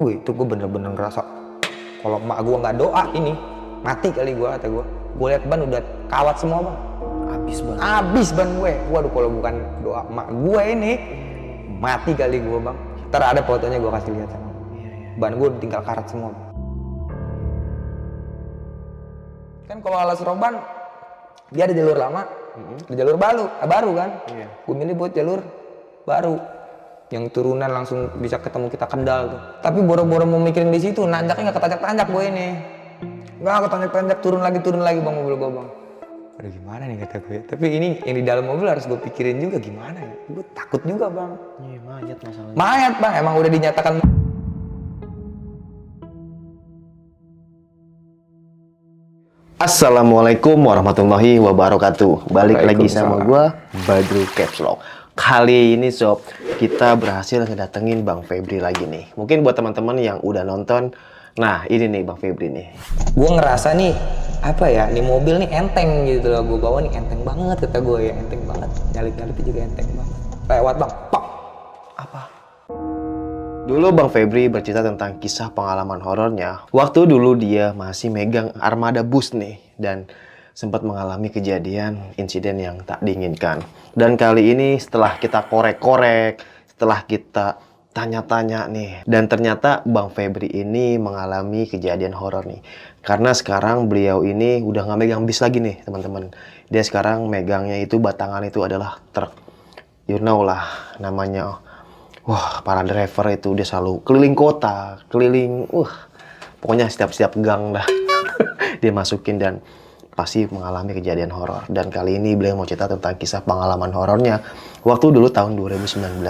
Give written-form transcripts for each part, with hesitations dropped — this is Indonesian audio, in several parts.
Wih, itu gue bener-bener ngerasa kalau emak gue nggak doa ini mati kali gue, kata gue. Gue liat ban udah kawat semua bang. Abis ban gue. Waduh, kalau bukan doa emak gue ini mati kali gue bang. Ntar ada fotonya gue kasih lihat sama. Ban gue tinggal karat semua bang. Kan kalau alas roban dia ada jalur lama, ada jalur baru kan. Gue milih buat jalur baru yang turunan langsung bisa ketemu kita Kendal tuh. Tapi boro-boro mau mikirin di situ, nanjaknya nggak ketanjak-tanjak gue ini. Nggak ketanjak-tanjak, turun lagi bang mobil gue bang. Aduh gimana nih kata gue. Tapi ini yang di dalam mobil harus gue pikirin juga gimana ya. Gue takut juga bang. Iya, mayat masalahnya. Mayat bang, emang udah dinyatakan. Assalamualaikum warahmatullahi wabarakatuh. Balik lagi sama gua Badru Caps Lock. Kali ini sob, kita berhasil ngedatengin Bang Febri lagi nih. Mungkin buat teman-teman yang udah nonton, nah ini nih Bang Febri nih. Gue ngerasa nih apa ya, nih mobil nih enteng gitu loh. Gue bawa nih enteng banget, kata gue ya, enteng banget. Nyalip-nyalip juga enteng banget. Lewat bang, pak. Apa? Dulu Bang Febri bercerita tentang kisah pengalaman horornya. Waktu dulu dia masih megang armada bus nih dan sempat mengalami kejadian insiden yang tak diinginkan. Dan kali ini setelah kita korek-korek, setelah kita tanya-tanya nih, dan ternyata Bang Febri ini mengalami kejadian horor nih. Karena sekarang beliau ini udah nggak megang bis lagi nih teman-teman. Dia sekarang megangnya itu batangan itu adalah truk. You know lah namanya. Wah, para driver itu dia selalu keliling kota, keliling, pokoknya setiap gang dah dia masukin dan pasti mengalami kejadian horor. Dan kali ini beliau mau cerita tentang kisah pengalaman horornya waktu dulu tahun 2019.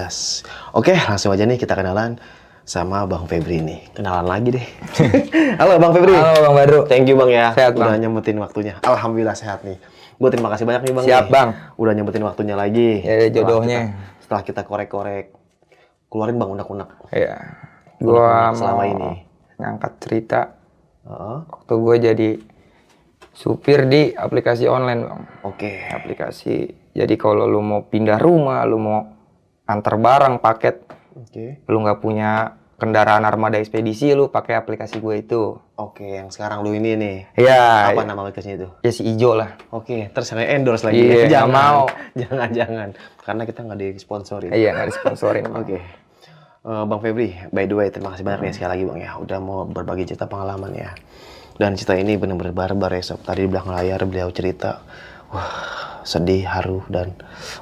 Oke, langsung aja nih kita kenalan sama Bang Febri nih. Kenalan lagi deh. Halo Bang Febri. Halo Bang Badru. Thank you Bang ya. Sehat, udah Bang. nyempetin waktunya. Alhamdulillah sehat nih. Gue terima kasih banyak nih Bang. Siap, nih. Bang. Udah nyempetin waktunya lagi. Ya, jodohnya. Setelah kita korek-korek, keluarin Bang unek-unek. Iya. Gue selama mau ini ngangkat cerita. Waktu gue jadi supir di aplikasi online bang. Oke. Aplikasi. Jadi kalau lu mau pindah rumah, lu mau antar barang, paket, lu nggak punya kendaraan armada ekspedisi, lu pakai aplikasi gue itu. Oke, yang sekarang lu ini nih. Iya. Apa nama aplikasinya itu? Ya si ijo lah. Oke, terus yang endorse lagi. Iya, Jangan mau. Jangan. Karena kita nggak disponsorin. Iya, nggak disponsorin. Oke. Bang Febri, by the way, terima kasih banyak nih sekali lagi Bang ya. Udah mau berbagi cerita pengalaman ya. Dan cerita ini benar-benar barbar ya sob. Tadi di belakang layar beliau cerita. Wah, sedih, haru, dan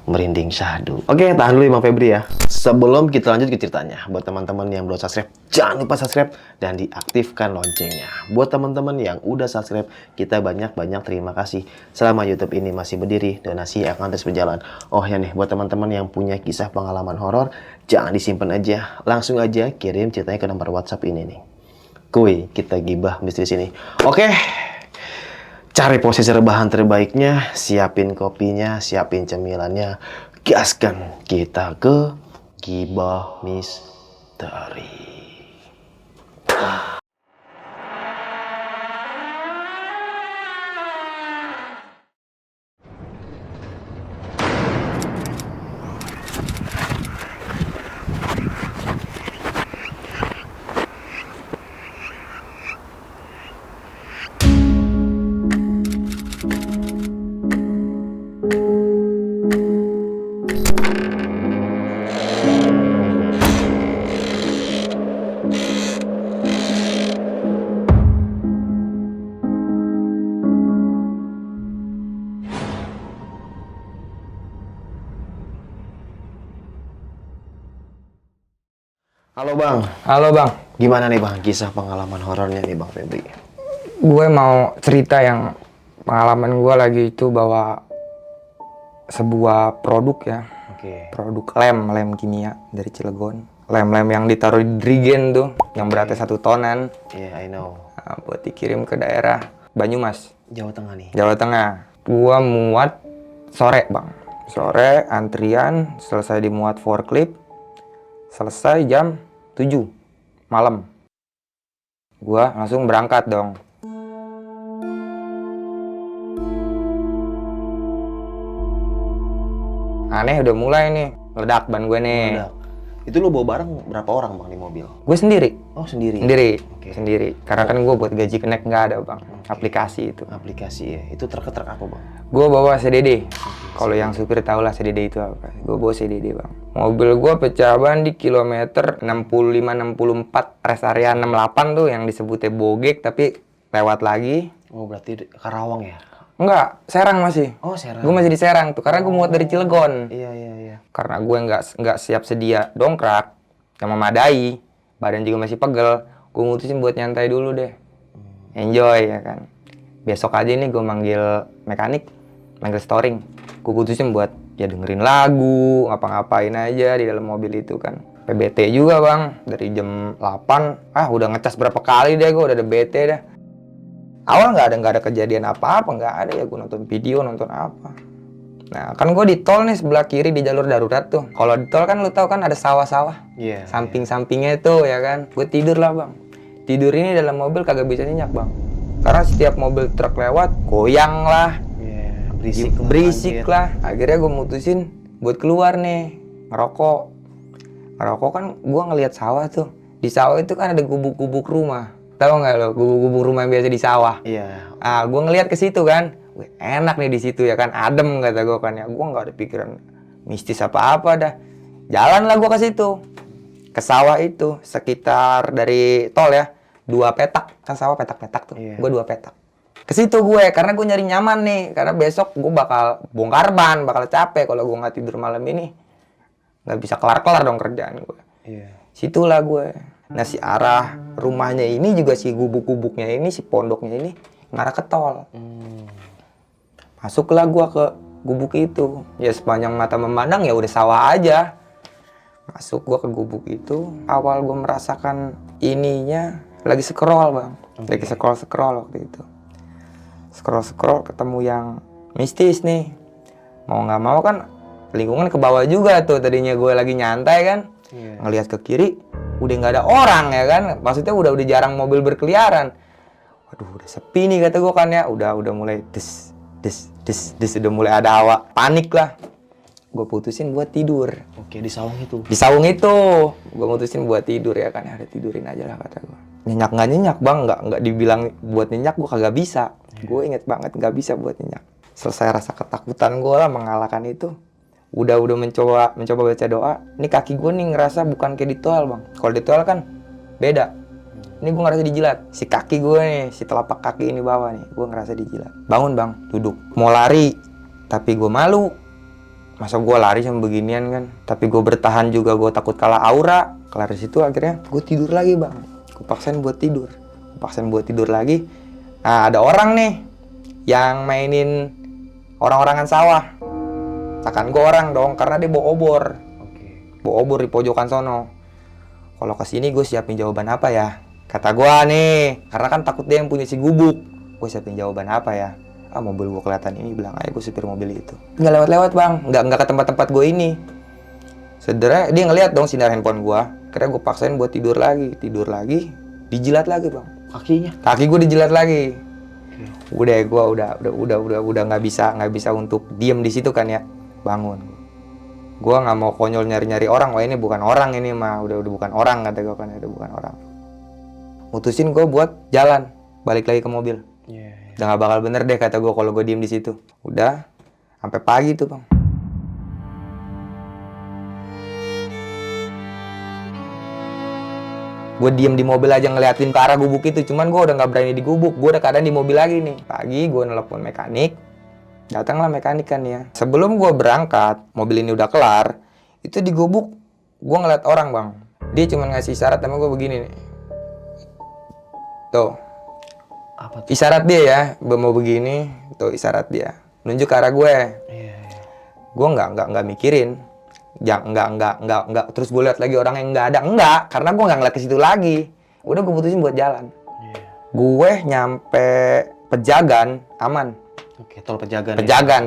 merinding syahdu. Oke, tahan dulu ya Bang Febri ya. Sebelum kita lanjut ke ceritanya, buat teman-teman yang belum subscribe, jangan lupa subscribe dan diaktifkan loncengnya. Buat teman-teman yang udah subscribe, kita banyak-banyak terima kasih. Selama YouTube ini masih berdiri, donasi akan terus berjalan. Oh ya nih, buat teman-teman yang punya kisah pengalaman horor, jangan disimpan aja. Langsung aja kirim ceritanya ke nomor WhatsApp ini nih. Kuy, kita gibah misteri sini. Oke. Cari posisi rebahan terbaiknya, siapin kopinya, siapin cemilannya, gaskan kita ke Gibah Misteri. Halo Bang. Halo bang. Gimana nih Bang kisah pengalaman horornya nih Bang Febri? Gue mau cerita yang pengalaman gue lagi itu bawa sebuah produk ya. Oke. Produk lem kimia dari Cilegon. Lem yang ditaruh di drigen tuh, yang beratnya 1 tonan. Yeah, I know. Nah, buat dikirim ke daerah Banyumas, Jawa Tengah nih. Jawa Tengah. Gua muat sore bang. Sore antrian, selesai dimuat forklift. Selesai jam 7 malam. Gua langsung berangkat dong. Aneh udah mulai nih, ledak ban gue nih. Itu lo bawa barang berapa orang Bang di mobil? Gue sendiri. Oh, sendiri? Sendiri, Oke. sendiri. Karena kan gue buat gaji kenek nggak ada bang, aplikasi itu. Aplikasi ya. Itu truk apa bang? Gue bawa CDD. Kalau yang supir tahu lah CDD itu apa. Gue bawa CDD bang. Mobil gue pecah ban di kilometer 65-64, rest area 68 tuh yang disebutnya Bogek, tapi lewat lagi. Oh, berarti Karawang ya? Enggak, Serang masih. Oh, Serang. Gue masih di Serang tuh, karena gue muat dari Cilegon. Iya. Karena gue nggak siap sedia dongkrak yang memadai, badan juga masih pegel. Gue mutusin buat nyantai dulu deh, enjoy ya kan. Besok aja nih gue manggil mekanik, manggil storing. Gue putusin buat ya dengerin lagu, ngapa-ngapain aja di dalam mobil itu kan. PBT juga bang, dari jam 8, udah ngecas berapa kali deh gue, udah ada bete dah. Awal nggak ada kejadian apa-apa, nggak ada ya, gue nonton video, nonton apa. Nah kan gue di tol nih sebelah kiri di jalur darurat tuh. Kalau di tol kan lu tahu kan ada sawah-sawah. Iya. Samping-sampingnya tuh ya kan. Gue tidur lah bang. Tidur ini dalam mobil kagak bisa nyenyak bang. Karena setiap mobil truk lewat goyang lah. Iya. Berisik lah. Akhirnya gue mutusin buat keluar nih ngerokok. Ngerokok kan gue ngelihat sawah tuh. Di sawah itu kan ada gubuk-gubuk rumah. Tahu nggak lo gubuk-gubuk rumah yang biasa di sawah? Iya. Gue ngelihat ke situ kan. Wih, enak nih di situ ya kan, adem kata gue kan ya. Gue nggak ada pikiran mistis apa-apa dah. Jalan lah gue ke situ, ke sawah itu sekitar dari tol ya 2 petak, kan sawah petak-petak tuh. Iya. Gue 2 petak. Ke situ gue karena gue nyari nyaman nih, karena besok gue bakal bongkar ban, bakal capek kalau gue nggak tidur malam ini. Nggak bisa kelar-kelar dong kerjaan gue. Iya. Situlah gue. Nah si arah rumahnya ini juga si gubuk-gubuknya ini, si pondoknya ini ngarah ke tol. Masuklah gua ke gubuk itu. Ya sepanjang mata memandang ya udah sawah aja. Masuk gua ke gubuk itu. Awal gua merasakan ininya lagi scroll bang. Lagi scroll waktu itu. Scroll ketemu yang mistis nih. Mau nggak mau kan lingkungan ke bawah juga tuh. Tadinya gue lagi nyantai kan. Iya. Ngelihat ke kiri udah nggak ada orang ya kan. Maksudnya udah jarang mobil berkeliaran. Waduh udah sepi nih kata gue kan ya. Udah mulai des udah mulai ada hawa panik lah. Gue putusin buat tidur. Oke, di sawung itu. Di saung itu gue mutusin buat tidur ya kan. Ya udah tidurin aja lah kata gue. Nyenyak nggak nyenyak bang, nggak dibilang buat nyenyak gue kagak bisa. Gue inget banget nggak bisa buat nyenyak. Selesai rasa ketakutan gue lah mengalahkan itu. Udah mencoba baca doa. Ini kaki gue nih ngerasa bukan kayak di tol bang. Kalau di tol kan beda. Ini gue ngerasa dijilat. Si kaki gue nih, si telapak kaki ini bawah nih, gue ngerasa dijilat. Bangun bang, duduk. Mau lari, tapi gue malu. Masa gue lari sama beginian kan? Tapi gue bertahan juga, gue takut kalah aura. Kelar di situ akhirnya gue tidur lagi bang. Gue paksain buat tidur. Lagi. Nah ada orang nih yang mainin orang-orangan sawah. Takkan gue orang dong, karena dia bawa obor. Bawa obor di pojokan sono. Kalau kesini gue siapin jawaban apa ya? Kata gue nih, karena kan takut dia yang punya si gubuk. Gue siapin jawaban apa ya? Mobil gue kelihatan ini, bilang aja gue supir mobil itu. Nggak lewat-lewat bang, nggak ke tempat-tempat gue ini. Sebenarnya dia ngeliat dong sinar handphone gue. Karena gue paksain buat tidur lagi, dijilat lagi bang. Kakinya? Kaki gue dijilat lagi. Udah gue udah nggak bisa untuk diem di situ kan ya. Bangun. Gue nggak mau konyol nyari orang. Wah ini bukan orang ini mah, udah bukan orang kata gue kan, udah bukan orang. Mutusin gue buat jalan, balik lagi ke mobil. Udah nggak bakal bener deh kata gue kalau gue diem di situ. Udah, sampai pagi tuh bang. Gue diem di mobil aja ngeliatin ke arah gubuk itu. Cuman gue udah nggak berani di gubuk. Gue udah keadaan di mobil lagi nih. Pagi gue nelpon mekanik. Datanglah mekanik kan ya. Sebelum gue berangkat, mobil ini udah kelar. Itu di gubuk, gue ngeliat orang bang. Dia cuma ngasih isyarat sama gue begini nih. Tuh. Apa tuh? Isyarat dia ya, mau begini. Tuh isyarat dia. Nunjuk ke arah gue. Iya. Gue nggak mikirin. Nggak. Terus gue lihat lagi orang yang nggak ada. Enggak, karena gue nggak ngeliat ke situ lagi. Udah gue putusin buat jalan. Iya. Gue nyampe Pejagan, aman. Oke, tol Pejagan.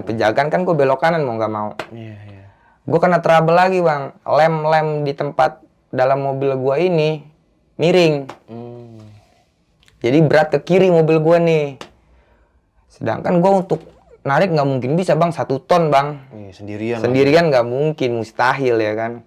Pejagan kan gue belok kanan mau nggak mau. Iya. Gue kena trouble lagi bang. Lem di tempat dalam mobil gue ini miring. Jadi berat ke kiri mobil gue nih. Sedangkan gue untuk narik nggak mungkin bisa bang, 1 ton bang. Iya, sendirian. Sendirian nggak mungkin, mustahil ya kan.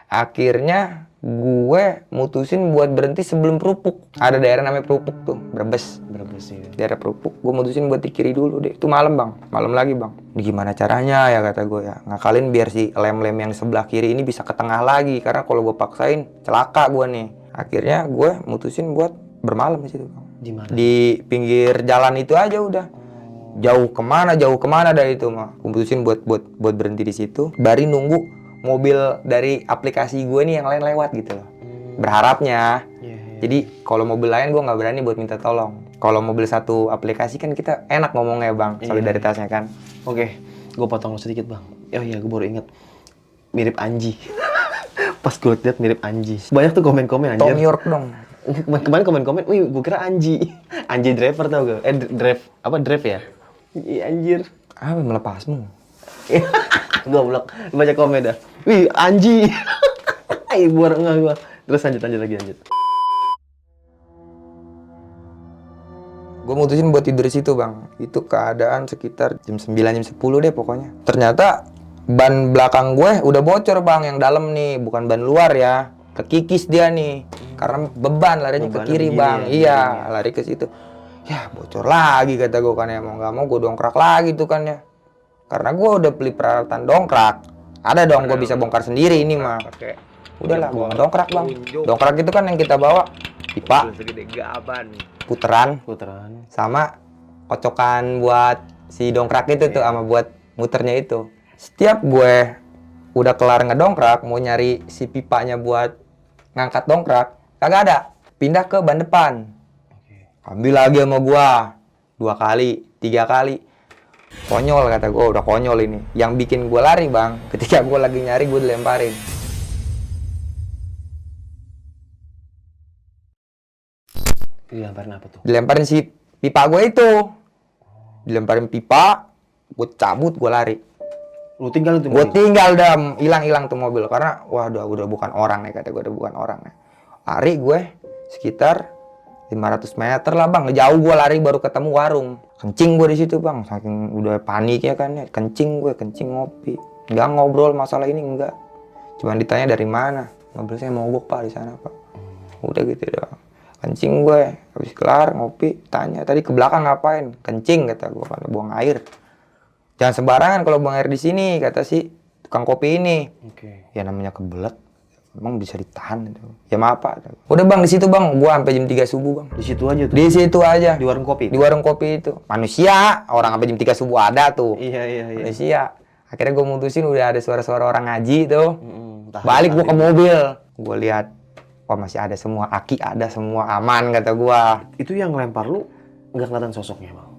Akhirnya gue mutusin buat berhenti sebelum Perupuk. Ada daerah namanya Perupuk tuh, Brebes. Brebes ya. Daerah Perupuk. Gue mutusin buat di kiri dulu deh. Itu malam bang, malam lagi bang. Gimana caranya ya kata gue ya. Ngakalin biar si lem-lem yang sebelah kiri ini bisa ke tengah lagi. Karena kalau gue paksain, celaka gue nih. Akhirnya gue mutusin buat bermalam di situ bang. Di mana? Di pinggir jalan itu aja udah. Jauh kemana dari itu mah. Gue mutusin buat berhenti di situ. Bari nunggu mobil dari aplikasi gue nih yang lain lewat gitu loh. Berharapnya. Jadi kalau mobil lain gue nggak berani buat minta tolong. Kalau mobil satu aplikasi kan kita enak ngomongnya bang, solidaritasnya kan. Oke, gue potong lu sedikit bang. Oh iya, gue baru inget. Mirip Anji. Pas gue liat mirip Anji. Banyak tuh komen-komen anjir. Tom York dong. Kemarin komen-komen, wih gue kira Anji. Anji driver tau gak? Drive ya? Iya anjir. Ah, melepasmu. Goblok, baca komen dah. Wih, Anji. Ibu orang enggak gua. Terus lanjut. Gue mutusin buat tidur di situ bang. Itu keadaan sekitar jam 9, jam 10 deh pokoknya. Ternyata ban belakang gue udah bocor bang, yang dalam nih, bukan ban luar ya. Kekikis dia nih, karena beban larinya ke kiri bang. Iya, lari ke situ. Ya bocor lagi kata gue kan ya, mau nggak mau gue dongkrak lagi tuh kan ya. Karena gue udah beli peralatan dongkrak. Ada dong, gue bisa bongkar sendiri ini mah. Udahlah, gue ngedongkrak bang. Dongkrak itu kan yang kita bawa pipa, puteran, sama kocokan buat si dongkrak itu tuh, sama buat muternya itu. Setiap gue udah kelar ngedongkrak, mau nyari si pipanya buat ngangkat dongkrak, kagak ada. Pindah ke ban depan. Ambil lagi sama gue 2 kali, 3 kali. Konyol kata gue, udah konyol ini. Yang bikin gue lari bang, ketika gue lagi nyari gue dilemparin. Dilemparin apa tuh? Dilemparin si pipa gue itu. Dilemparin pipa, gue cabut, gue lari. Lu tinggal tuh? Gue tinggal dam, hilang tuh mobil. Karena wah udah bukan orang nih kata gue, udah bukan orang nih. Lari gue sekitar 500 meter lah bang, jauh gue lari baru ketemu warung. Kencing gue di situ bang, saking udah panik ya kan ya. Kencing ngopi. Nggak ngobrol masalah ini, enggak. Cuman ditanya dari mana, mobil saya mogok pak di sana pak. Udah gitu doang. Kencing gue, habis kelar ngopi, tanya tadi ke belakang ngapain? Kencing kata gue, kan buang air. Jangan sembarangan kalau buang air di sini, kata si tukang kopi ini. Ya namanya kebelet. Emang bisa ditahan itu. Ya maaf pak. Udah bang di situ bang, gua sampai jam 3 subuh bang. Di situ aja tuh. Di situ aja. Di warung kopi. Di warung kopi itu. Manusia, orang sampai jam 3 subuh ada tuh. Iya. Manusia. Akhirnya gua mutusin udah ada suara-suara orang ngaji tuh. Balik gua ke mobil. Gua lihat, wah masih ada semua, aki ada semua, aman kata gua. Itu yang lempar lu nggak kelihatan sosoknya bang?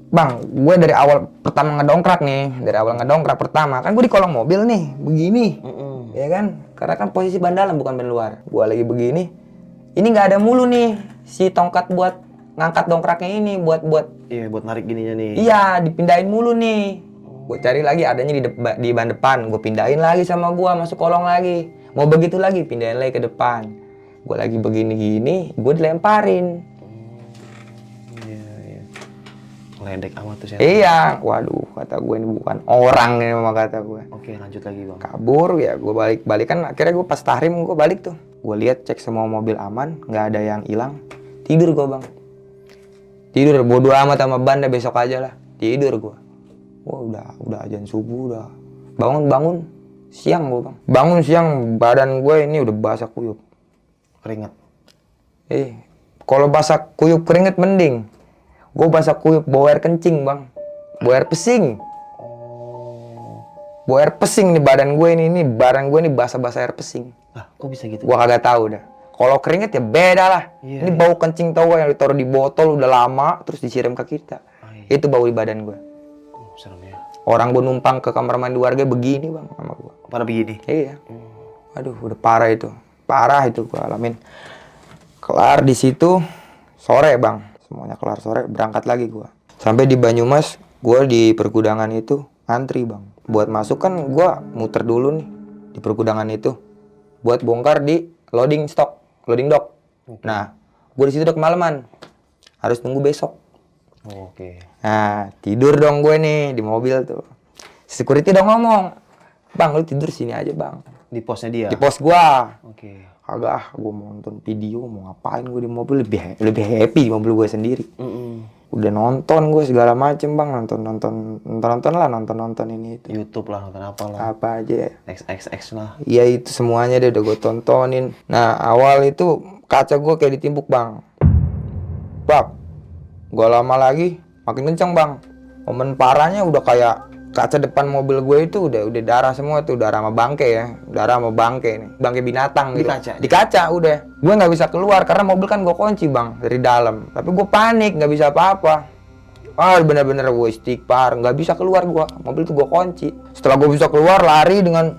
Bang, gue dari awal pertama ngedongkrak nih, pertama kan gue di kolong mobil nih, begini, ya kan? Karena kan posisi ban dalam bukan ban luar. Gue lagi begini, ini nggak ada mulu nih si tongkat buat ngangkat dongkraknya ini, buat Iya, buat narik gininya nih. Iya, dipindahin mulu nih. Gue cari lagi adanya di ban depan, gue pindahin lagi sama gue masuk kolong lagi. Mau begitu lagi, pindahin lagi ke depan. Gue lagi begini gini, gue dilemparin. Ledek amat tuh. Iya, waduh, kata gue ini bukan orang ini mah kata gue. Oke, lanjut lagi bang. Kabur ya, gue balik kan akhirnya gue pas tahrim gue balik tuh. Gue lihat cek semua mobil aman, nggak ada yang hilang. Tidur gue bang. Tidur, bodo amat sama ban deh, besok aja lah. Tidur gue. Wah udah azan subuh udah. Bangun siang gue bang. Bangun siang badan gue ini udah basah kuyup. Keringat. Kalau basah kuyup keringet mending. Gue basah kuyup, bawa air kencing bang. Bawa air pesing. Bawa air pesing nih badan gue ini badan gue ini basah-basah air pesing. Ah, kok bisa gitu? Gue kagak tahu dah. Kalau keringet ya beda lah. Ini bau kencing tau gue yang ditaruh di botol udah lama terus disiram ke kita. Itu bau di badan gue. Serem ya. Orang gue numpang ke kamar mandi warga begini bang sama gue. Pada begini? Iya. Aduh udah parah itu. Parah itu gue alamin. Kelar di situ sore bang. Semuanya kelar sore, berangkat lagi gue. Sampai di Banyumas, gue di pergudangan itu antri bang. Buat masuk kan gue muter dulu nih di pergudangan itu. Buat bongkar di loading dock. Nah, gue di situ udah kemalaman. Harus tunggu besok. Nah, tidur dong gue nih di mobil tuh. Security udah ngomong, bang lu tidur sini aja bang. Di posnya dia? Di pos gua. Oke. Agak gua mau nonton video, mau ngapain gua di mobil, lebih happy di mobil gua sendiri. Udah nonton gue segala macem bang, nonton ini itu. YouTube lah, nonton apa lah. Apa aja. XXX lah. Iya itu semuanya deh udah gue tontonin. Nah awal itu kaca gue kayak ditimpuk bang. Bak, gue lama lagi makin kenceng bang. Momen parahnya udah kayak kaca depan mobil gue itu udah darah semua tuh, darah sama bangke ya, darah sama bangke nih, bangke binatang gitu. Di kaca udah. Gue nggak bisa keluar karena mobil kan gue kunci bang dari dalam. Tapi gue panik, nggak bisa apa-apa. Bener-bener gue istighfar, nggak bisa keluar gue. Mobil tuh gue kunci. Setelah gue bisa keluar, lari dengan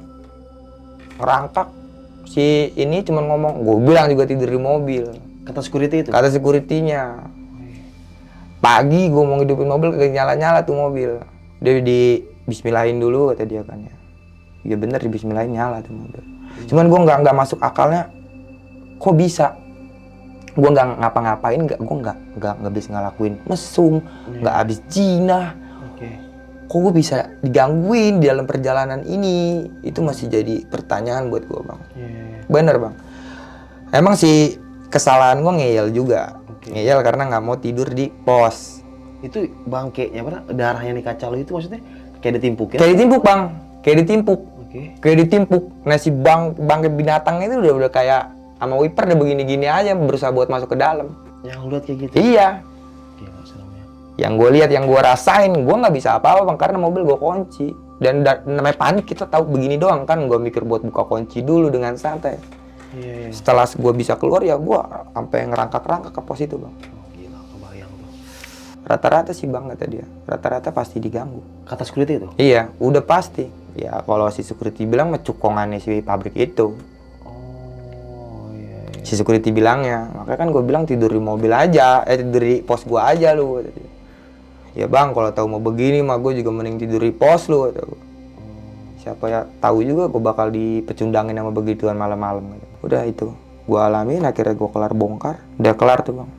ngerangkak. Si ini cuman ngomong, gue bilang juga tidur di mobil. Kata security itu? Kata security-nya. Pagi gue mau ngidupin mobil, kagak nyala-nyala tuh mobil. Dia di bismillahin dulu kata dia kan ya. Ya bener di bismillahin nyala tuh mobil. Cuman gue nggak masuk akalnya. Kok bisa? Gue nggak ngapa-ngapain, gue nggak bisa ngelakuin mesum, nggak habis jinah. Kok gue bisa digangguin di dalam perjalanan ini? Itu masih jadi pertanyaan buat gue bang. Bener bang. Emang sih kesalahan gue ngeyel juga. Ngeyel karena nggak mau tidur di pos. Itu bangkainya apa? Darahnya di kaca lo itu maksudnya kayak ditimpukin? Kayak ditimpuk bang, kayak ditimpuk. Kayak ditimpuk. Nah si bangkai binatang itu udah kayak sama wiper udah begini-gini aja berusaha buat masuk ke dalam. Yang lu lihat kayak gitu? Iya. Gila, seremnya. Yang gue lihat, yang gue rasain, gue nggak bisa apa-apa bang karena mobil gue kunci. Dan namanya panik kita tahu begini doang kan, gue mikir buat buka kunci dulu dengan santai. Setelah gue bisa keluar ya gue sampai ngerangkak-rangkak ke pos itu bang. Gila, kebayang tuh. Rata-rata sih bang kata dia, rata-rata pasti diganggu. Kata security itu? Iya, udah pasti. Ya kalau si security bilang cekongannya si pabrik itu. Si security bilangnya, makanya kan gue bilang tidur di mobil aja, tidur di pos gue aja lu. Ya bang, kalau tahu mau begini mah gue juga mending tidur di pos lu. Siapa ya tahu juga gue bakal dipecundangin sama begituan malam-malam. Udah itu, gue alamin, akhirnya gue kelar bongkar, udah kelar tuh bang.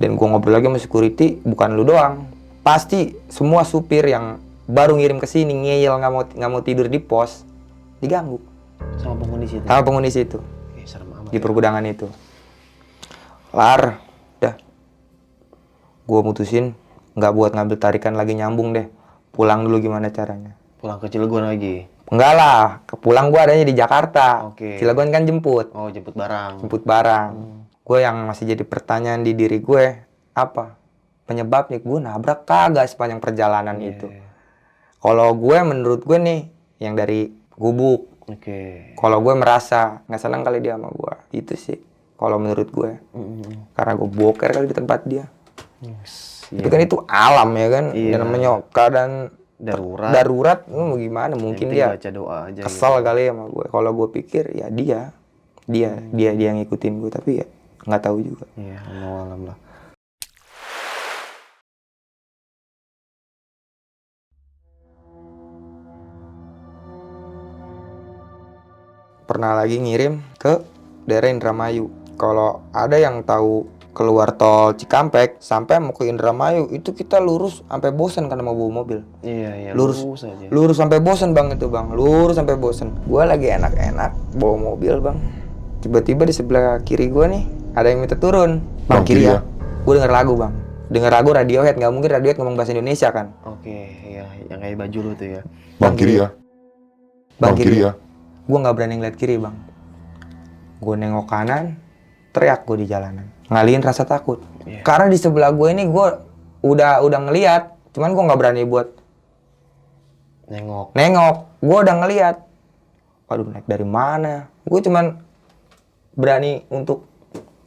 Dan gue ngobrol lagi sama security, bukan lu doang, pasti semua supir yang baru ngirim ke sini ngeyel nggak mau tidur di pos, diganggu. Sama penghuni situ? Sama penghuni situ. Serem amat di pergudangan itu. Lar, udah. Gue mutusin nggak buat ngambil tarikan lagi nyambung deh. Pulang dulu gimana caranya. Pulang ke Cilegon lagi? Enggak lah, pulang gue adanya di Jakarta. Cilegon kan jemput. Oh, jemput barang. Jemput barang. Gue yang masih jadi pertanyaan di diri gue, apa penyebabnya? Gue nabrak kagak sepanjang perjalanan itu. Kalau gue menurut gue nih, yang dari Gubuk. Kalau gue merasa nggak senang kali dia sama gue, itu sih. Kalau menurut gue, karena gue boker kali di tempat dia. Tapi kan itu alam ya kan, yang namanya keadaan darurat, mau gimana? Mungkin dia baca doa aja kesel gitu. Kali sama gue. Kalau gue pikir ya dia yang ngikutin gue, tapi ya nggak tahu juga. Iya, alam lah. Pernah lagi ngirim ke daerah Indramayu. Kalau ada yang tahu keluar tol Cikampek sampai mau ke Indramayu itu kita lurus sampai bosan karena mau bawa mobil. Iya, lurus aja. Lurus sampai bosan bang itu bang. Lurus sampai bosan. Gua lagi enak-enak bawa mobil bang. Tiba-tiba di sebelah kiri gua nih ada yang minta turun. Bang kiri ya. Gua denger lagu bang. Denger lagu Radiohead, nggak mungkin Radiohead ngomong bahasa Indonesia kan? Iya, yang kayak baju lu tuh ya. Bang kiri ya. Bang kiri ya. Gue nggak berani ngeliat kiri bang. Gue nengok kanan, teriak gue di jalanan, ngalihin rasa takut. Karena di sebelah gue ini gue udah ngeliat, cuman gue nggak berani buat nengok. Gue udah ngeliat. Waduh, naik dari mana? Gue cuman berani untuk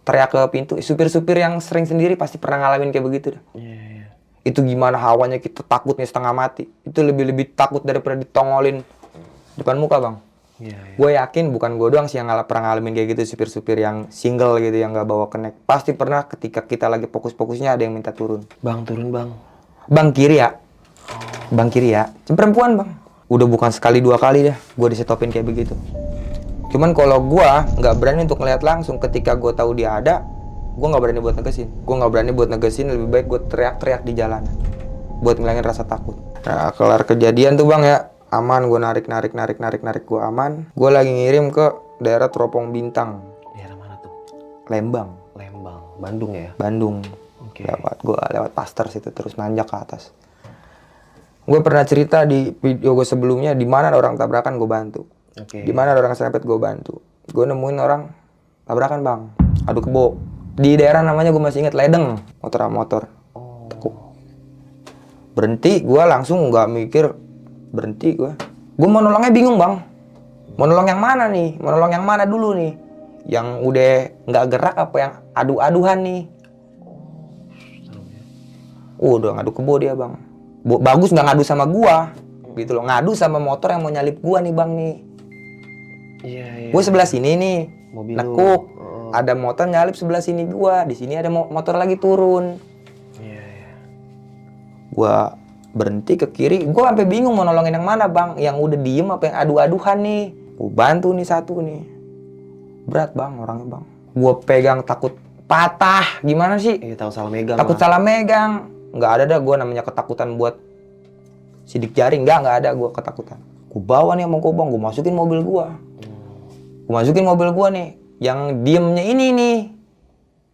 teriak ke pintu. Supir-supir yang sering sendiri pasti pernah ngalamin kayak begitu dah. Itu gimana hawanya kita takutnya setengah mati. Itu lebih takut daripada ditongolin depan muka bang. Gue yakin bukan gue doang sih yang pernah ngalamin kayak gitu, supir-supir yang single gitu yang nggak bawa connect. Pasti pernah ketika kita lagi fokus-fokusnya ada yang minta turun. Bang, turun bang. Bang kiri ya. Bang kiri ya. Perempuan bang. Udah bukan sekali dua kali dah gue disetopin kayak begitu. Cuman kalau gue nggak berani untuk ngeliat langsung, ketika gue tahu dia ada, gue nggak berani buat negesin. Lebih baik gue teriak-teriak di jalanan buat ngilangin rasa takut. Nah kelar kejadian tuh bang ya, Aman, gue narik gue aman. Gue lagi ngirim ke daerah Teropong Bintang. Daerah mana tuh? Lembang. Bandung ya? Bandung. Oke. Lewat Paster situ terus nanjak ke atas. Gue pernah cerita di video gue sebelumnya, di mana ada orang tabrakan gue bantu. Oke. Di mana ada orang serempet gue bantu. Gue nemuin orang tabrakan bang, adu kebo. Di daerah namanya gue masih ingat Ledeng, motor. Tekuk. Berhenti, gue langsung nggak mikir, berhenti gue. Gue mau nolongnya bingung bang. Mau nolong yang mana nih? Mau nolong yang mana dulu nih? Yang udah nggak gerak apa yang adu-aduhan nih? Udah ngadu kebo dia bang. Bagus nggak ngadu sama gua, gitu loh. Ngadu sama motor yang mau nyalip gua nih bang nih. Iya. Gua sebelah sini nih, Mobil nekuk. Ada motor nyalip sebelah sini gua. Di sini ada motor lagi turun. Iya. Gua berhenti ke kiri. Gua sampai bingung mau nolongin yang mana bang. Yang udah diem apa yang adu-aduhan nih. Gua bantu nih satu nih. Berat bang orangnya bang. Gua pegang takut patah. Gimana sih? Iya, tahu salah megang. Takut salah megang. Nggak ada dah gue namanya ketakutan buat sidik jari. Nggak ada gue ketakutan. Gue bawa nih sama gobang, gue masukin mobil gue. Gue masukin mobil gue nih. Yang diemnya ini nih.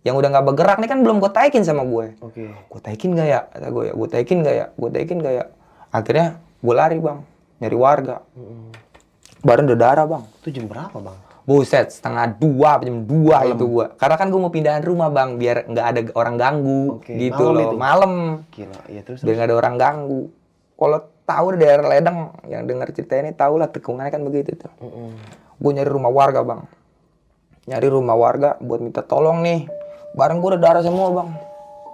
Yang udah nggak bergerak nih kan belum gue taikin sama gue. Oke. Gue taikin nggak ya? Kata gue ya. Gue taikin nggak ya? Akhirnya gue lari bang. Nyari warga. Badan udah darah bang. Itu jam berapa bang? Buset, setengah 2, jam 2 itu gua. Karena kan gua mau pindahan rumah bang, biar nggak ada orang ganggu, Oke, gitu malam loh. itu? Malam, Gila, ya terus. biar nggak ada orang ganggu. Kalau tahu di daerah Ledeng, yang dengar cerita ini tahu lah tikungannya kan begitu tuh. Gua nyari rumah warga bang, nyari rumah warga buat minta tolong nih. Barang gua udah darah semua bang,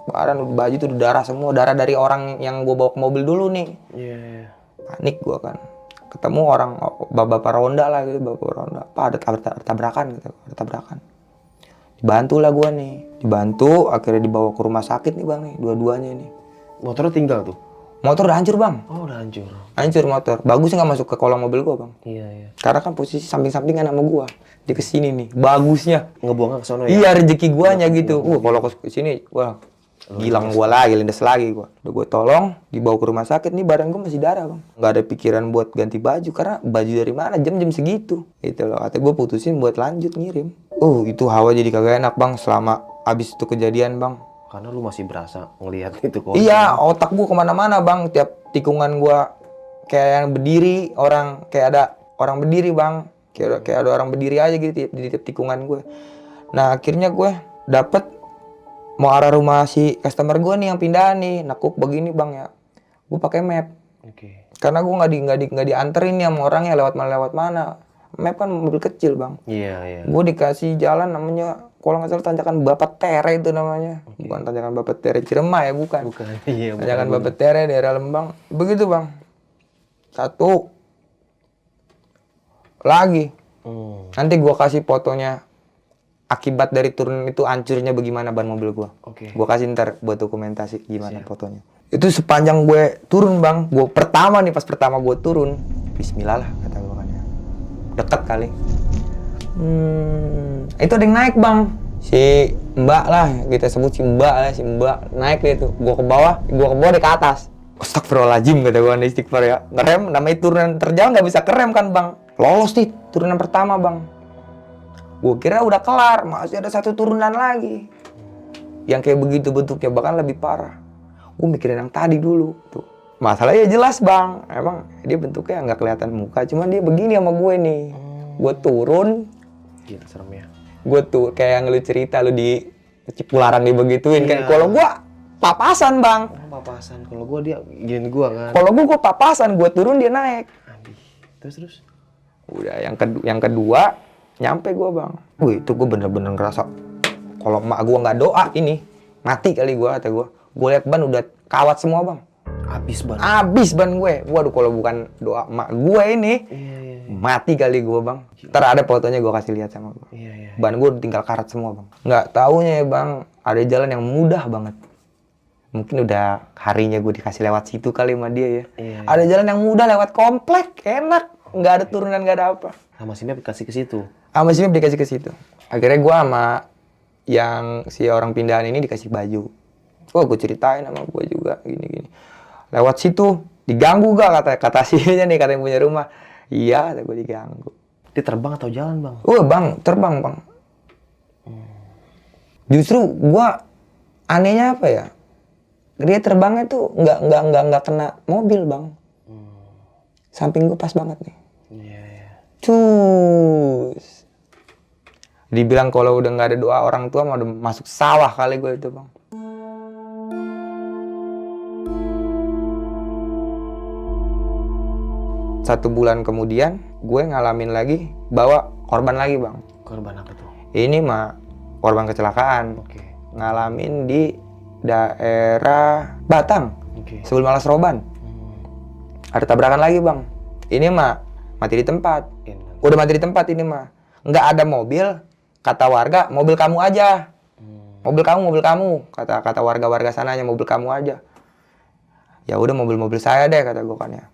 barang baju tuh udah darah semua, darah dari orang yang gua bawa ke mobil dulu nih. Iya. Panik gua kan. Ketemu orang bapak ronda lah gitu, bapak ronda. Pak ada tabrakan gitu, ada tabrakan. Dibantu lah gua nih, dibantu akhirnya dibawa ke rumah sakit nih bang nih, dua-duanya nih. Motornya tinggal tuh? Motor udah hancur bang, Oh, udah hancur. hancur motor. Bagusnya nggak masuk ke kolong mobil gua bang, Iya. karena kan posisi samping-sampingan sama gua. Dia kesini nih, bagusnya. Ngebuang ke sono ya? Iya rezeki guanya gitu. Kalau ke sini, wah gilang gua lagi, lindes lagi gua. Udah gua tolong, dibawa ke rumah sakit nih, badan gua masih darah bang. Nggak ada pikiran buat ganti baju karena baju dari mana jam-jam segitu. Gitu loh. Kata gua putusin buat lanjut ngirim. Itu hawa jadi kagak enak bang selama abis itu kejadian bang. Karena lu masih berasa ngelihat itu kok. Iya, otak gua kemana-mana bang. Tiap tikungan gua kayak yang berdiri orang, kayak ada orang berdiri bang. Kayak ada orang berdiri aja gitu di tiap tikungan gue. Nah akhirnya gue dapet mau arah rumah si customer gue nih yang pindahan nih, nekuk begini bang ya. Gue pakai map. Oke. Karena gue nggak dianterin nih sama orangnya lewat mana. Map kan mobil kecil bang. Iya. Gue dikasih jalan namanya kalau nggak salah tanjakan Bapak Tere itu namanya. Bukan tanjakan Bapak Tere Ciremai ya bukan. Iya. Tanjakan Bapak Tere daerah Lembang. Begitu bang. Satu. Lagi. Nanti gue kasih fotonya. Akibat dari turun itu hancurnya bagaimana ban mobil gua. Oke. Gua kasih ntar buat dokumentasi gimana fotonya. Itu sepanjang gue turun bang, gue pas pertama gue turun, Bismillah lah kata gue kan ya. Deket kali. Itu ada yang naik bang, si Mbak lah kita sebut si Mbak naik dia tuh. Gue ke bawah dia ke atas. Astagfirullahaladzim kata gue istighfar ya. Ngerem, namanya turunan terjal nggak bisa kerem kan bang. Lolos nih turunan pertama bang. Gue kira udah kelar, masih ada satu turunan lagi. Yang kayak begitu bentuknya, bahkan lebih parah. Gue mikirin yang tadi dulu. Tuh. Masalahnya jelas bang, emang dia bentuknya nggak kelihatan muka, cuman dia begini sama gue nih. Gue turun. Gila serem ya. Gue tuh kayak yang lu cerita, lu di Cipularang dibegituin kan. Kalau gue papasan bang. Oh, papasan. Kalau gue dia gini gue kan. Kalau gue papasan, gue turun dia naik. Aduh. Terus. Udah yang kedua. Nyampe gue bang, itu gue bener-bener ngerasa kalau emak gue nggak doa ini mati kali gue kata gue. Gue liat ban udah kawat semua bang. Abis ban gue. Waduh kalau bukan doa emak gue ini mati kali gue bang. Ntar ada fotonya gue kasih lihat sama gue. Ban gue tinggal karat semua bang. Nggak taunya ya bang, ada jalan yang mudah banget. Mungkin udah harinya gue dikasih lewat situ kali sama dia ya. Ada jalan yang mudah lewat komplek, enak. Nggak ada turunan, nggak ada apa. Sama sini dikasih ke situ. Sama sini dikasih ke situ. Akhirnya gue sama yang si orang pindahan ini dikasih baju. Gue ceritain sama gue juga gini-gini. Lewat situ Diganggu gak kata sinya nih, kata yang punya rumah. Iya, kata gue diganggu. Dia terbang atau jalan, Bang? Bang, terbang bang. Justru gua anehnya apa ya? Dia terbangnya tuh nggak kena mobil bang. Samping gua pas banget nih. Iya, iya. Cus. Dibilang kalau udah nggak ada doa orang tua mau udah masuk sawah kali gue itu bang. Satu bulan kemudian gue ngalamin lagi bawa korban lagi bang. Korban apa tuh? Ini mah korban kecelakaan. Oke. Ngalamin di daerah Batang. Oke. Sebelum Alas Roban. Ada tabrakan lagi bang. Ini mah mati di tempat. Udah mati di tempat ini mah. Nggak ada mobil. Kata warga, mobil kamu aja. Mobil kamu. Kata warga-warga sananya, mobil kamu aja. Ya udah mobil-mobil saya deh kata gue kan ya.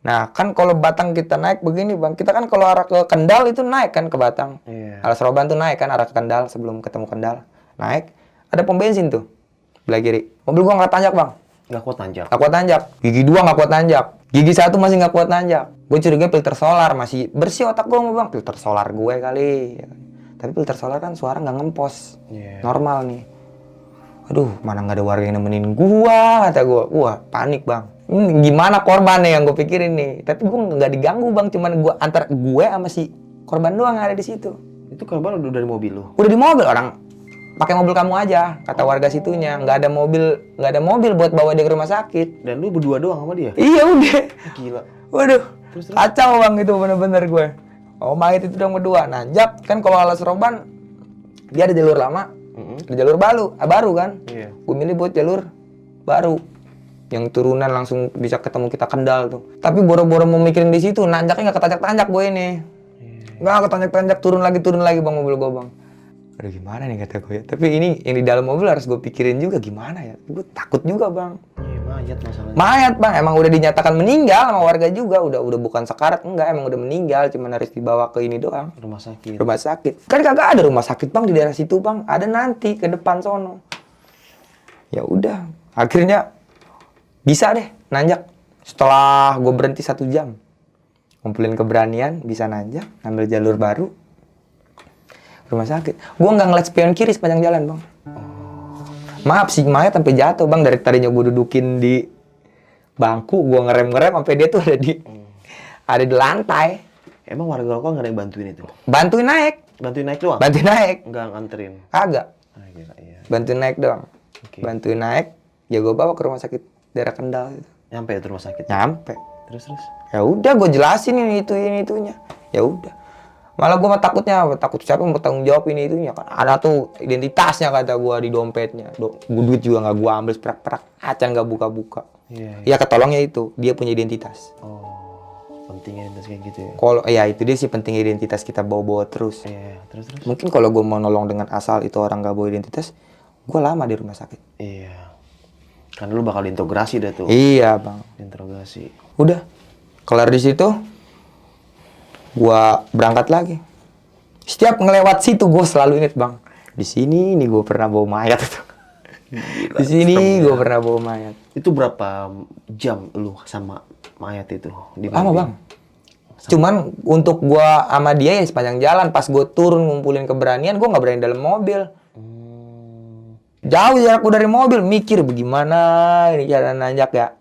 Nah kan kalau Batang kita naik begini bang. Kita kan kalau arah ke Kendal itu naik kan ke Batang. Iya. Alas Roban tuh naik kan arah ke Kendal sebelum ketemu Kendal. Naik. Ada pom bensin tuh. Belah kiri. Mobil gua nggak tanjak bang. Nggak kuat nanjak. Nggak kuat nanjak. Gigi 2 nggak kuat nanjak. Gigi 1 masih nggak kuat nanjak. Gue curiga filter solar masih bersih otak gue bang. Filter solar gue kali. Tapi filter solar kan suara nggak ngempos. Yeah. Normal nih. Aduh, mana nggak ada warga yang nemenin gua, kata gua. Wah, panik bang. Ini gimana korbannya yang gue pikirin nih. Tapi gue nggak diganggu bang. Cuman gua antara gue sama si korban doang yang ada di situ. Itu korban udah dari mobil lu? Udah di mobil orang. Pakai mobil kamu aja, kata warga situnya. Nggak ada mobil buat bawa dia ke rumah sakit. Dan lu berdua doang sama dia? Iya udah. Gila. Waduh, Terus? kacau bang itu bener-bener gue. Oh mayat itu dong berdua. Nanjak kan kalau Alas Roban dia ada jalur lama, ada jalur baru kan. Iya. Gue milih buat jalur baru yang turunan langsung bisa ketemu kita Kendal tuh. Tapi boro-boro mau mikirin di situ, nanjaknya nggak ketanjak-tanjak gue ini. Nggak ketanjak-tanjak, turun lagi bang mobil gue bang. Aduh gimana nih kata gue ya. Tapi ini yang di dalam mobil harus gue pikirin juga gimana ya. Gue takut juga bang. Iya, mayat masalahnya. Mayat bang, emang udah dinyatakan meninggal sama warga juga. Udah bukan sekarat, enggak, emang udah meninggal. Cuman harus dibawa ke ini doang. Rumah sakit. Rumah sakit. Kan kagak ada rumah sakit bang di daerah situ bang. Ada nanti ke depan sono. Ya udah, akhirnya bisa deh nanjak. Setelah gue berhenti 1 jam. Ngumpulin keberanian, bisa nanjak, ngambil jalur baru. Rumah sakit. Gue nggak ngeliat spion kiri sepanjang jalan bang. Maaf sih mayat sampai jatuh bang, dari tadinya gue dudukin di bangku, gue ngerem sampai dia tuh ada di lantai. Emang warga lokal nggak ada yang bantuin itu? Bantuin naik doang? Bantuin naik. Nggak nganterin? Kagak. Ah, gila, iya. Bantuin naik doang. Oke. Bantuin naik, ya gue bawa ke rumah sakit daerah Kendal gitu. Nyampe itu rumah sakit? Nyampe. Terus? Ya udah gue jelasin ini itunya. Ya udah. Malah gue mah takut siapa yang bertanggung jawab ini itunya kan. Ada tuh identitasnya kata gue di dompetnya. Duit juga nggak gue ambil seperak-perak. Acan nggak buka-buka. Iya. Ya ketolongnya itu, dia punya identitas. Oh, pentingnya identitas kayak gitu ya? Kalau ya itu dia sih penting identitas kita bawa-bawa terus. Iya, terus? Mungkin kalau gue mau nolong dengan asal itu orang nggak bawa identitas, gue lama di rumah sakit. Iya. Kan lu bakal diintegrasi dah tuh. Iya bang. Interogasi. Udah, kelar di situ, gua berangkat lagi. Setiap ngelewat situ gua selalu inget bang. Di sini nih gua pernah bawa mayat itu. Di sini gua pernah bawa mayat. Itu berapa jam lu sama mayat itu? Lama bang. Cuman untuk gua sama dia ya sepanjang jalan. Pas gua turun ngumpulin keberanian, gua nggak berani dalam mobil. Jauh jarak gua dari mobil, mikir bagaimana ini jalan nanjak ya.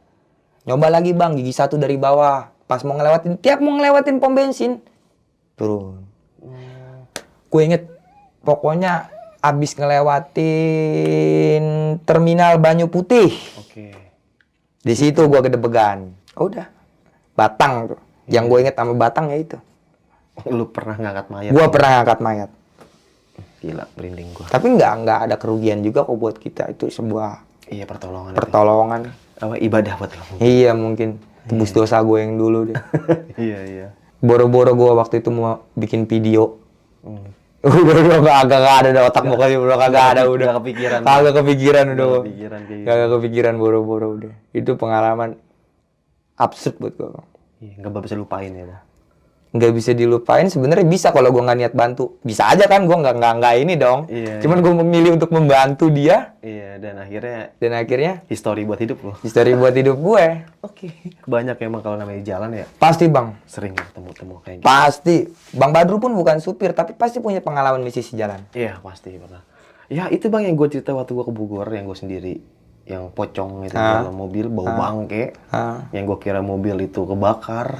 Nyoba lagi bang, gigi 1 dari bawah. Pas mau ngelewatin pom bensin, turun. Gue inget, pokoknya abis ngelewatin terminal Banyu Putih. Oke. Di situ gue gede-began. Udah, Batang tuh. Yang gue inget sama Batang ya itu. Lu pernah ngangkat mayat? Gue pernah ngangkat mayat. Gila, merinding gua. Tapi nggak ada kerugian juga kok buat kita. Itu sebuah Iya, pertolongan. pertolongan. Apa ibadah buat lu? Iya mungkin. Tebus dosa gue yang dulu deh. Iya. Boro-boro gue waktu itu mau bikin video. Udah agak ada otak mukanya udah kagak ada udah. Gak kepikiran. Kagak kepikiran udah. Kepikiran kayak gitu. Kagak kepikiran boro-boro udah. Itu pengalaman absurd buat gue. Iya, nggak bisa lupain ya, Bang. nggak bisa dilupain sebenarnya bisa kalau gue nggak niat bantu. Bisa aja kan gue nggak ini dong. Iya, Cuman gue memilih untuk membantu dia. Iya, dan akhirnya history buat hidup lo. history buat hidup gue. Oke. Banyak emang kalau namanya jalan ya, Pasti bang. sering ketemu-temu kayak gitu. Pasti. Bang Badru pun bukan supir tapi pasti punya pengalaman misi sejalan. Iya, pasti pernah. Ya, itu Bang yang gue cerita waktu gue ke Bogor, yang gue sendiri. Yang pocong itu di dalam mobil, bau bangke. Yang gue kira mobil itu kebakar.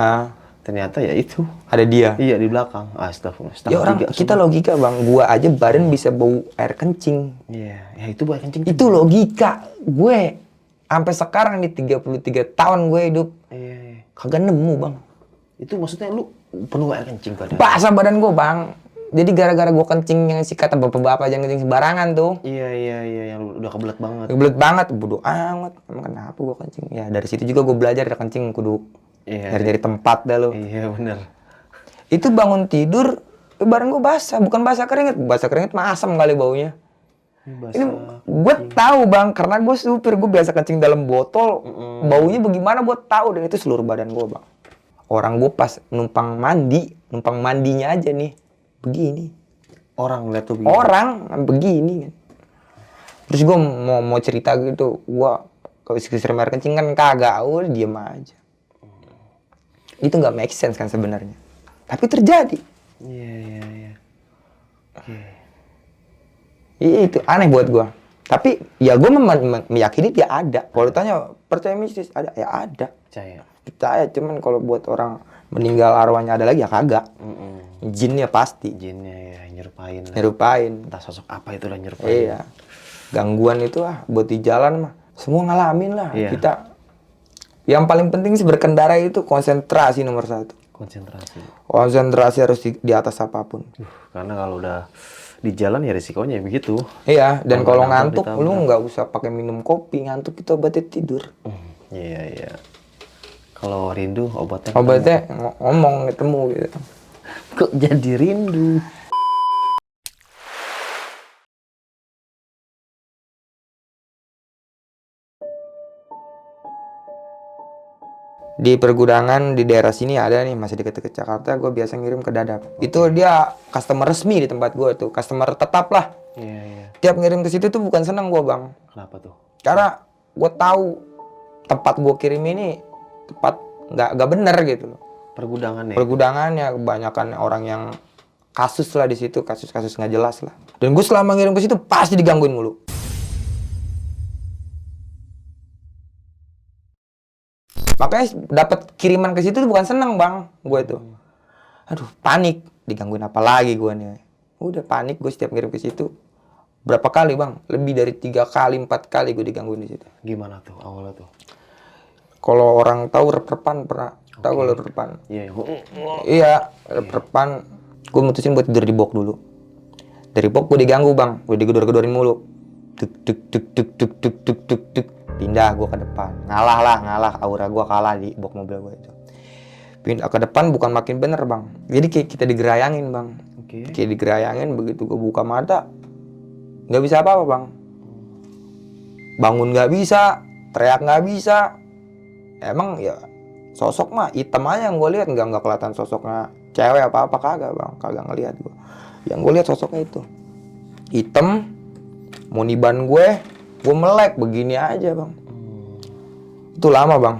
Ternyata ya itu. Ada dia. Iya, di belakang. Astagfirullah. Ya orang kita logika bang, gua aja badan bisa bau air kencing. Iya, ya itu bau kencing. Itu logika. Gue sampai sekarang nih 33 tahun gue hidup. Iya. Kagak nemu bang. Itu maksudnya lu penuh air kencing badan? Basah badan gue bang. Jadi gara-gara gue kencing yang si kata bapak-bapak jangan kencing sembarangan tuh. Iya, yang udah kebelet banget. Kebelet banget, bodo amat. Emang kenapa gue kencing? Ya dari situ juga gue belajar ada kencing kudu nyari tempat dah lo. Iya bener. Itu bangun tidur, badan gue basah. Bukan basah keringet mah asam kali baunya. Ini gue tahu bang, karena gue supir, gue biasa kencing dalam botol. Baunya bagaimana gue tahu, dan itu seluruh badan gue bang. Orang gue pas numpang mandinya aja nih, begini. Orang lihat tuh begini. Orang begini kan. Terus gue mau cerita gitu, gue kalau sering air kencing kan kagak, udah diem aja. Itu nggak make sense kan sebenarnya, tapi terjadi. Iya. Oke. Iya itu aneh buat gue. Tapi ya gue meyakini dia ada. Kalau ditanya percaya mistis ada, ya ada. Percaya, cuman kalau buat orang meninggal arwahnya ada lagi ya kagak. Jinnya pasti. Jinnya ya nyerupain. Entah sosok apa itu lah nyerupain. Iya. Gangguan itu buat di jalan mah semua ngalamin lah. Iya. Kita yang paling penting sih berkendara itu konsentrasi nomor 1. Konsentrasi harus di atas apapun. Karena kalau udah di jalan ya risikonya begitu. Iya, dan kalau ngantuk lu nggak usah pakai minum kopi, ngantuk itu obatnya tidur. Iya. Kalau rindu obatnya ngomong ketemu gitu. Kok jadi rindu? Di pergudangan di daerah sini ada nih, masih deket-deket Jakarta, gue biasa ngirim ke Dadap. Itu dia customer resmi di tempat gue tuh, customer tetap lah. Iya. Tiap ngirim ke situ tuh bukan seneng gue bang. Kenapa tuh? Karena gue tahu tempat gue kirim ini tempat nggak bener gitu loh. Pergudangannya kebanyakan orang yang kasus lah di situ, kasus-kasus nggak jelas lah. Dan gue selama ngirim ke situ pasti digangguin mulu. Makanya dapat kiriman ke situ tuh bukan seneng bang, gue tuh. Aduh, panik, digangguin apa lagi gue nih. Udah panik gue setiap ngirim ke situ. Berapa kali bang? Lebih dari 3 kali, 4 kali gue digangguin di situ. Gimana tuh awalnya tuh? Kalau orang tahu rep-repan pernah. Tahu kalau rep-repan? Iya, rep-repan. Gue mutusin buat tidur di box dulu. Dari box gue diganggu bang, gue digedor-gedorin mulu. Tuk. Pindah gue ke depan, ngalah, aura gue kalah di box mobil gue itu. Pindah ke depan bukan makin bener bang, jadi kayak kita digerayangin bang. Kayak digerayangin, begitu gue buka mata, nggak bisa apa-apa bang. Bangun nggak bisa, teriak nggak bisa. Emang ya sosok mah hitam aja yang gue lihat, nggak kelihatan sosoknya cewek apa kagak bang, kagak ngelihat gue. Yang gue lihat sosoknya itu hitam, moniban gue melek begini aja bang. Itu lama bang.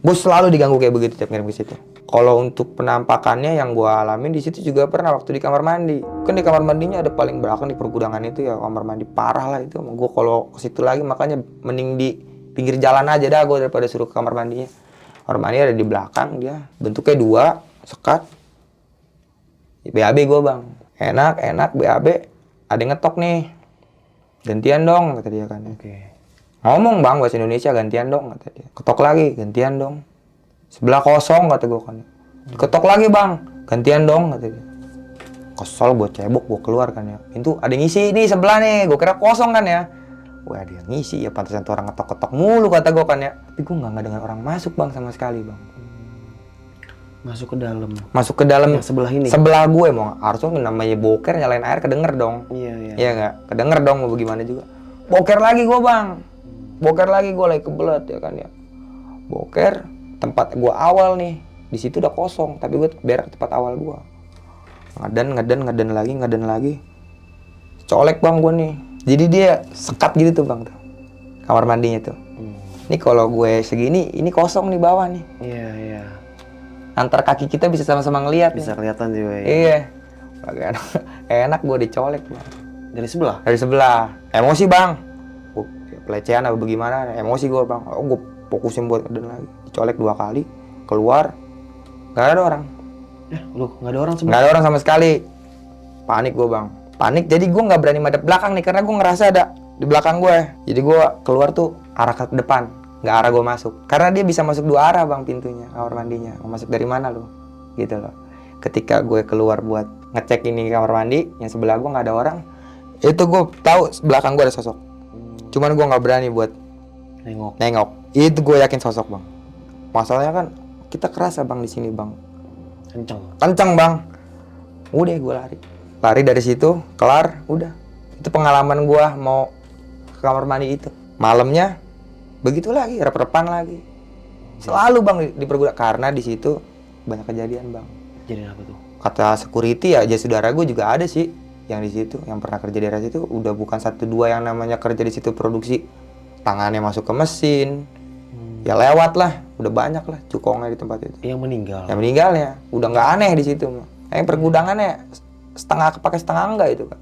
Gue selalu diganggu kayak begitu tiap ngirim ke situ. Kalau untuk penampakannya yang gue alamin di situ juga pernah waktu di kamar mandi. Kan di kamar mandinya ada paling belakang di pergudangan itu ya, kamar mandi parah lah itu. Gue kalau ke situ lagi makanya mending di pinggir jalan aja dah gue daripada suruh ke kamar mandinya. Kamar mandi ada di belakang, dia bentuknya 2 sekat. BAB gue bang. Enak BAB. Ada yang ngetok nih. Gantian dong kata dia kan. Ngomong bang bahasa Indonesia, gantian dong kata dia. Ketok lagi, gantian dong. Sebelah kosong kata gue kan. Ketok lagi bang, gantian dong kata dia. Kesel gue cebok, gue keluar kan ya. Pintu ada yang ngisi nih sebelah nih, gue kira kosong kan ya. Wah ada yang ngisi ya, pantesan tuh orang ngetok-ketok mulu kata gue kan ya. Tapi gue nggak dengar orang masuk bang sama sekali bang. Masuk ke dalam yang sebelah ini. Sebelah gue mau harusnya namanya boker, nyalain air kedenger dong. Iya nggak? Kedenger dong mau bagaimana juga. Boker lagi gue bang. Boker lagi gue lagi kebelet ya kan ya. Boker tempat gue awal nih. Di situ udah kosong, tapi gue berak tempat awal gue. Ngeden lagi. Colek bang gue nih. Jadi dia sekat gitu tuh bang tuh. Kamar mandinya tuh. Ini kalau gue segini, ini kosong nih bawah nih. Iya. Antar kaki kita bisa sama-sama ngeliat. Bisa kelihatan juga ya. Iya. Agak enak gue dicolek bang. Dari sebelah? Dari sebelah. Emosi bang. Pelecehan apa bagaimana, emosi gue bang. Gue fokusin buat ngeden lagi. Dicolek 2 kali, keluar. Gak ada orang. Lu nggak ada orang sebelah? Gak ada orang sama sekali. Panik gue bang. Panik, jadi gue nggak berani madep belakang nih karena gue ngerasa ada di belakang gue. Jadi gue keluar tuh arah ke depan, nggak arah gue masuk. Karena dia bisa masuk 2 arah bang pintunya, kamar mandinya. Mau masuk dari mana lu? Gitu loh. Ketika gue keluar buat ngecek ini kamar mandi, yang sebelah gue nggak ada orang. Itu gue tahu belakang gue ada sosok. Cuman gue nggak berani buat nengok. Itu gue yakin sosok bang. Masalahnya kan kita kerasa bang di sini bang. Kenceng bang. Udah gue lari dari situ, kelar, udah. Itu pengalaman gua mau ke kamar mandi itu. Malamnya begitu lagi, rep-repan lagi. Selalu bang diperbudak karena di situ banyak kejadian bang. Jadi apa tuh? Kata security ya, saudara gue juga ada sih yang di situ, yang pernah kerja di daerah situ. Udah bukan 1-2 yang namanya kerja di situ produksi. Tangannya masuk ke mesin. Ya lewat lah, udah banyak lah cukongnya di tempat itu. Yang meninggal? Yang meninggalnya, udah nggak aneh di situ. Yang pergudangannya setengah kepake setengah enggak itu kak.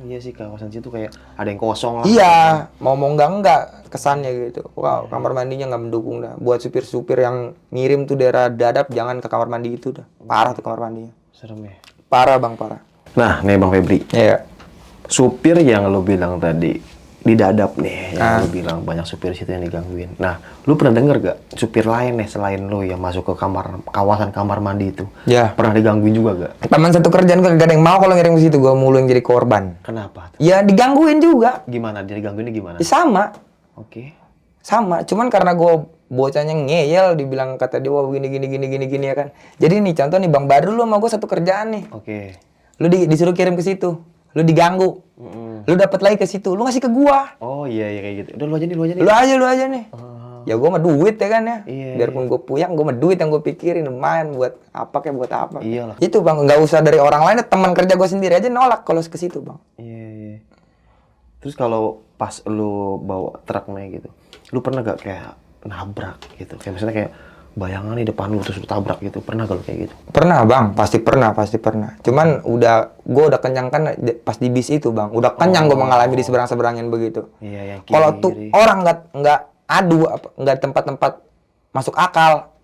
Iya sih, kawasan situ kayak ada yang kosong lah. Iya, mau enggak kesannya gitu. Wow, kamar mandinya nggak mendukung dah. Buat supir-supir yang ngirim tuh daerah Dadap, jangan ke kamar mandi itu dah. Parah tuh kamar mandinya. Serem ya. Parah bang, parah. Nah, nih Bang Febri. Iya. Supir yang lo bilang tadi di Dadap nih, yang lo bilang banyak supir situ yang digangguin. Nah, lu pernah denger gak supir lain nih selain lo yang masuk ke kawasan kamar mandi itu? Ya. Pernah digangguin juga gak? Teman satu kerjaan gue gak ada yang mau kalau ngirim ke situ, gue mulu yang jadi korban. Kenapa tuh? Ya digangguin juga. Gimana? Dia digangguinnya gimana? Ya, sama. Oke. Sama, cuman karena gue bocahnya ngeyel, dibilang kata dia wah gini ya kan. Jadi nih contoh nih Bang Badru lu sama gue satu kerjaan nih. Oke. Lu disuruh kirim ke situ, lu diganggu. Lu dapat lagi ke situ, lu ngasih ke gua. Oh iya kayak gitu. Udah lu aja nih. Lu aja nih. Ya gua mah duit ya kan ya. Iya, Biarpun gua puyang, gua mah duit yang gua pikirin lumayan buat apa kayak buat apa. Iyalah. Itu Bang, nggak usah dari orang lain, teman kerja gua sendiri aja nolak kalau ke situ, Bang. Iya. Terus kalau pas lu bawa truknya gitu, lu pernah gak kayak nabrak gitu? Kayak misalnya kayak bayangan di depan lu terus lu tabrak gitu. Pernah gak lu kayak gitu? Pernah Bang, pasti pernah. Cuman gua udah kenyang kan pas di bis itu Bang. Udah kenyang gua mengalami di seberang-seberangin begitu. Iya, yang Kalau tuh orang nggak adu, nggak tempat-tempat masuk akal,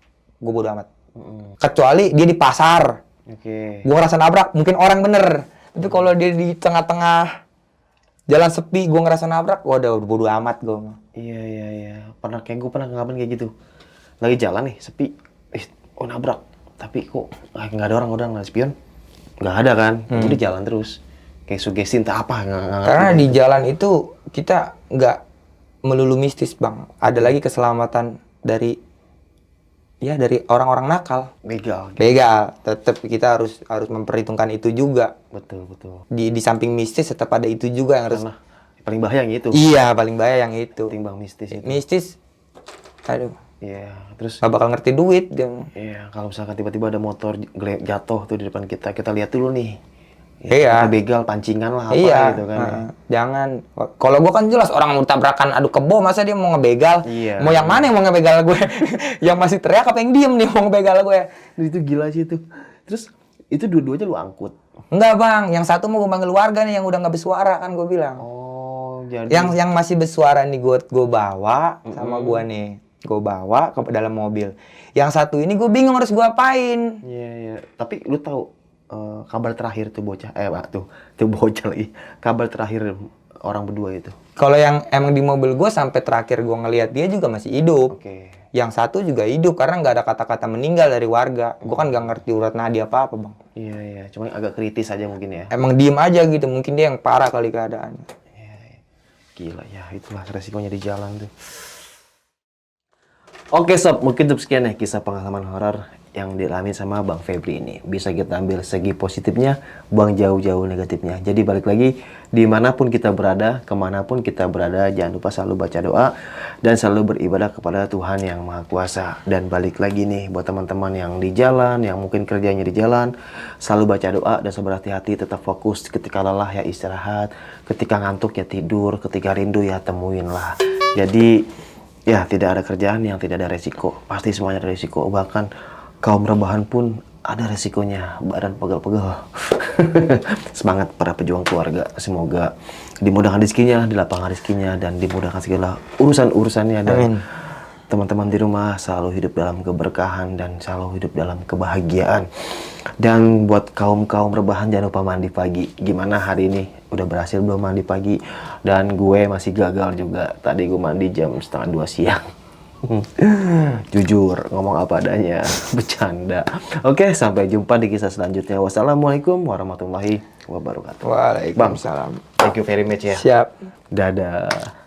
gua bodo amat. Kecuali dia di pasar. Oke. Gua ngerasa nabrak, mungkin orang bener. Tapi kalau dia di tengah-tengah jalan sepi, gua ngerasa nabrak, udah bodo amat gua. Iya. Gue pernah ngalamin kayak gitu. Lagi jalan nih, sepi. Nabrak. Tapi kok nggak ada orang, udah nggak spion. Nggak ada kan. Udah jalan terus. Kayak sugesti entah apa. Karena di jalan itu kita nggak melulu mistis Bang. Ada lagi keselamatan dari orang-orang nakal. Begal. Tetap kita harus memperhitungkan itu juga. Betul. Di samping mistis tetap ada itu juga yang harus. Karena paling bahaya yang itu. Iya, paling bahaya yang itu. Timbang mistis itu. Mistis. Aduh. Iya, terus Gak bakal ngerti duit dia. iya, kalau misalkan tiba-tiba ada motor jatuh tuh di depan kita lihat dulu nih. Iya. Begal, pancingan lah apa Iya. gitu kan. Ya. Jangan. Kalau gua kan jelas orang mau tabrakan adu kebo, masa dia mau ngebegal? Iya. Mau yang mana yang mau ngebegal gue? Yang masih teriak apa yang diem nih mau ngebegal gue? Itu gila sih itu. Terus itu dua-duanya lu angkut. Enggak Bang, yang satu mau gue panggil warga nih yang udah nggak bersuara kan gue bilang. Oh, jadi Yang masih bersuara nih gue bawa sama gue nih. Gue bawa ke dalam mobil. Yang satu ini gue bingung harus gue apain. Iya. Tapi lu tahu kabar terakhir tuh bocah tuh bocah lagi. Kabar terakhir orang berdua itu. Kalau yang emang di mobil gue sampai terakhir gue ngelihat dia juga masih hidup. Oke. Yang satu juga hidup karena nggak ada kata-kata meninggal dari warga. Gue kan nggak ngerti urat nadi apa-apa Bang. Iya. Cuma agak kritis aja mungkin ya. Emang diem aja gitu. Mungkin dia yang parah kali keadaannya. Iya. Gila ya, itulah resikonya di jalan tuh. Oke sob, mungkin cukup sekian ya kisah pengalaman horor yang dialami sama Bang Febri ini. Bisa kita ambil segi positifnya, buang jauh-jauh negatifnya. Jadi balik lagi, dimanapun kita berada, kemanapun kita berada, jangan lupa selalu baca doa dan selalu beribadah kepada Tuhan yang Maha Kuasa. Dan balik lagi nih, buat teman-teman yang di jalan, yang mungkin kerjanya di jalan, selalu baca doa dan selalu berhati-hati, tetap fokus. Ketika lelah ya istirahat, ketika ngantuk ya tidur, ketika rindu ya temuin lah. Jadi ya tidak ada kerjaan yang tidak ada resiko, pasti semuanya ada resiko. Bahkan kaum rebahan pun ada resikonya, badan pegel-pegel. Semangat para pejuang keluarga, semoga dimudahkan rezekinya, dilapangkan rezekinya, dan dimudahkan segala urusan-urusannya. Dan teman-teman di rumah selalu hidup dalam keberkahan dan selalu hidup dalam kebahagiaan. Dan buat kaum-kaum rebahan jangan lupa mandi pagi. Gimana hari ini? Udah berhasil belum mandi pagi? Dan gue masih gagal juga. Tadi gue mandi jam 1:30 siang. Jujur, ngomong apa adanya, bercanda. Oke, sampai jumpa di kisah selanjutnya. Wassalamualaikum warahmatullahi wabarakatuh. Waalaikumsalam. Thank you very much ya. Siap. Dadah.